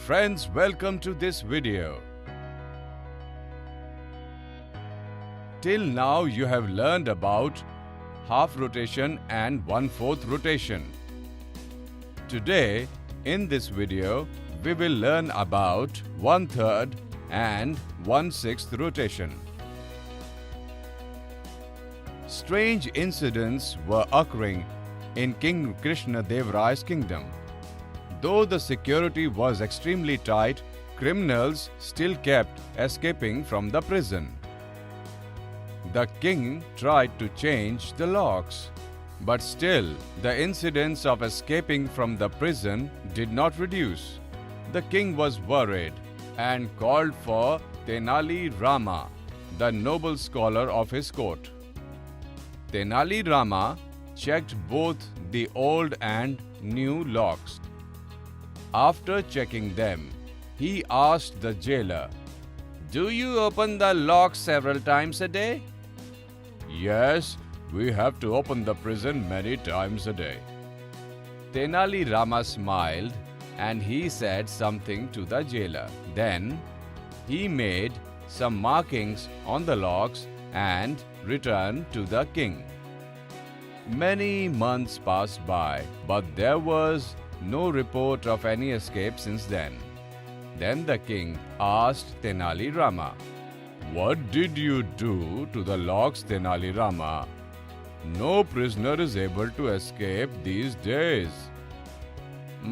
friends, welcome to this video. Till now you have learned about half rotation and 1/4 rotation. Today in this video we will learn about 1/3 and 1/6 rotation. Strange incidents were occurring in King Krishna Dev Rai's kingdom. Though the security was extremely tight, criminals still kept escaping from the prison. The king tried to change the locks, but still the incidents of escaping from the prison did not reduce. The king was worried and called for Tenali Rama, the noble scholar of his court. Tenali Rama checked both the old and new locks. After checking them, he asked the jailer, "Do you open the lock several times a day?" "Yes, we have to open the prison many times a day." Tenali Rama smiled and he said something to the jailer. Then he made some markings on the locks and returned to the king. Many months passed by, but there was no report of any escape since then. Then the king asked Tenali Rama, "What did you do to the locks, Tenali Rama? No prisoner is able to escape these days."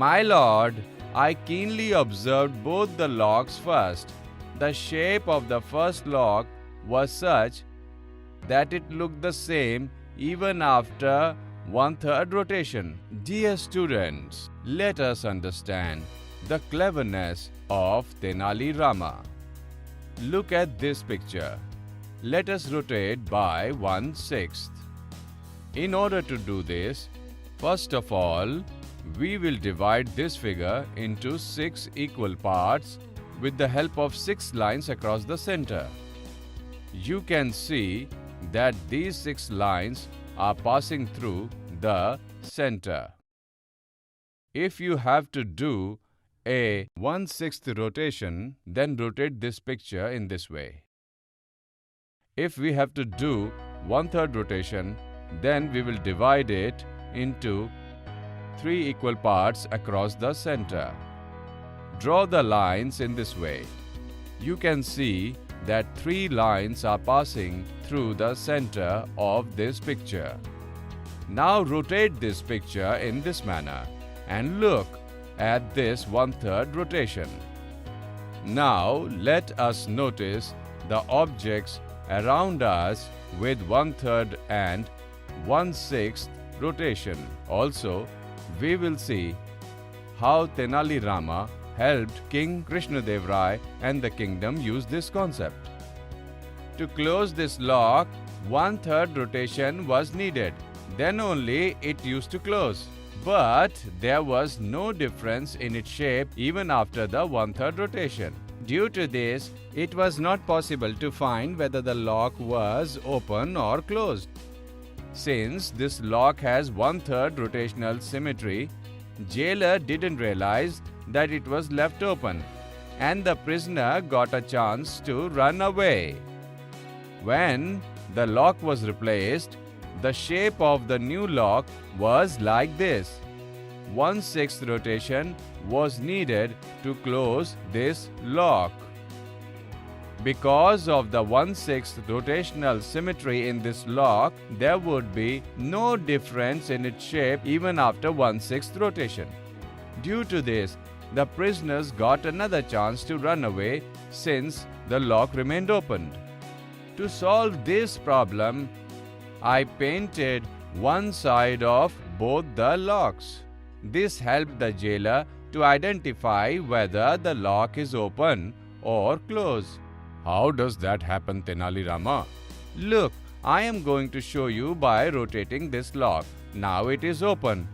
"My lord, I keenly observed both the locks first. The shape of the first lock was such that it looked the same even after 1/3 rotation." Dear students, let us understand the cleverness of Tenali Rama. Look at this picture. Let us rotate by 1/6. In order to do this, first of all, we will divide this figure into 6 equal parts with the help of 6 lines across the center. You can see that these 6 lines are passing through the center. If you have to do a 1/6 rotation, then rotate this picture in this way. If we have to do 1/3 rotation, then we will divide it into 3 equal parts across the center. Draw the lines in this way. You can see that 3 lines are passing through the center of this picture. Now rotate this picture in this manner and look at this 1/3 rotation. Now let us notice the objects around us with 1/3 and 1/6 rotation. Also, we will see how Tenali Rama helped King Krishna Dev Rai and the kingdom use this concept. To close this lock, 1/3 rotation was needed. Then only it used to close. But there was no difference in its shape even after the 1/3 rotation. Due to this, it was not possible to find whether the lock was open or closed. Since this lock has 1/3 rotational symmetry, jailer didn't realize that it was left open, and the prisoner got a chance to run away. When the lock was replaced, the shape of the new lock was like this. 1/6 rotation was needed to close this lock. Because of the 1/6 rotational symmetry in this lock, there would be no difference in its shape even after 1/6 rotation. Due to this, the prisoners got another chance to run away since the lock remained opened. To solve this problem, I painted one side of both the locks. This helped the jailer to identify whether the lock is open or closed. How does that happen, Tenali Rama? Look, I am going to show you by rotating this lock. Now it is open,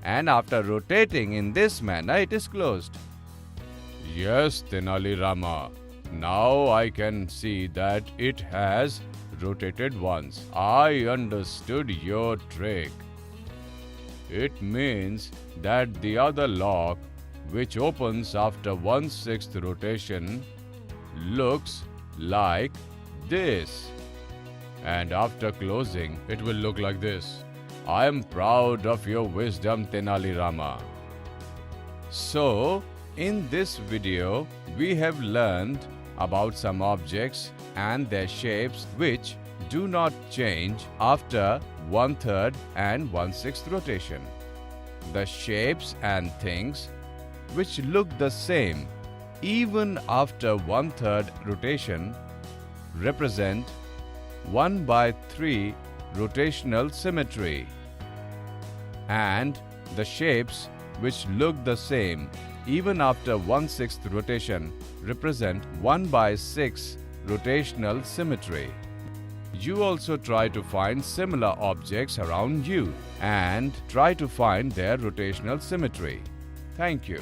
and after rotating in this manner, it is closed. Yes, Tenali Rama. Now I can see that it has rotated once. I understood your trick. It means that the other lock which opens after 1/6 rotation, looks like this. And after closing, it will look like this. I am proud of your wisdom, Tenali Rama. So, in this video, we have learned about some objects and their shapes which do not change after 1/3 and 1/6 rotation. The shapes and things which look the same even after 1/3 rotation represent 1/3 rotational symmetry, and the shapes which look the same even after 1/6 rotation represent 1/6 rotational symmetry. You also try to find similar objects around you and try to find their rotational symmetry. Thank you.